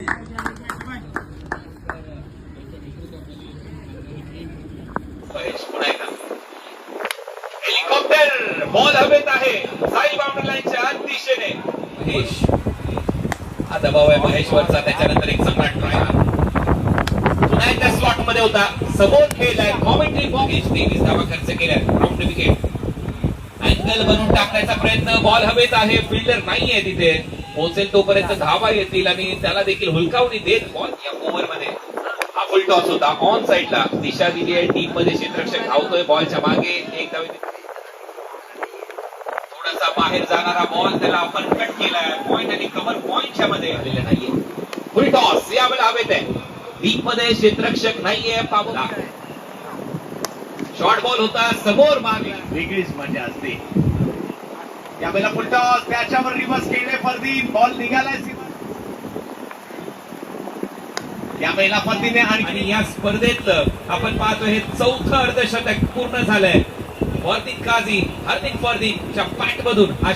Helicopter ball हवेत आहे Sai boundary लाईनच्या दिशेने. महेश हा दबाव आहे महेशवरचा. त्याच्यानंतर एक चांगला ट्राय पुन्हा एकदा स्लॉट मध्ये होता. समोर खेळलाय कॉमेंट्री बॉक्स 23 धावा खर्च केल्या. राऊंड विकेट अँगल बनवून टाकण्याचा प्रयत्न. बॉल हवेत आहे. फिल्डर नाहीये तिथे. पोहोचेल तोपर्यंत धावा येतील आणि त्याला देखील हुलकावणी देत बॉल या ओव्हर मध्ये. हा फुल टॉस होता ऑन साइडला. दिशा दिली आहे टीम मध्ये. क्षेत्ररक्षक धावतोय बॉलच्या मागे. एक धाव थोडासा बाहेर जाणारा बॉल त्याला आपण कट केलाय. पॉइंट आणि कव्हर पॉइंटच्या मध्ये आलेला नाहीये. फुल टॉस यावेळेला हवेत आहे. डीप मध्ये क्षेत्ररक्षक नाहीये. पाबला शॉर्ट बॉल होता समोर मागे. वेगळीच मजा असते यावेळेला. फुल टॉस त्याच्यावर रिव्हर्स केले फरदीन. बॉल निघालाय यावेळेला फरदीने. आणि या स्पर्धेत आपण पाहतो हे चौथं अर्धशतक पूर्ण झालंय. फरदीन काझी हार्दिक फरदीनच्या पॅट मधून हा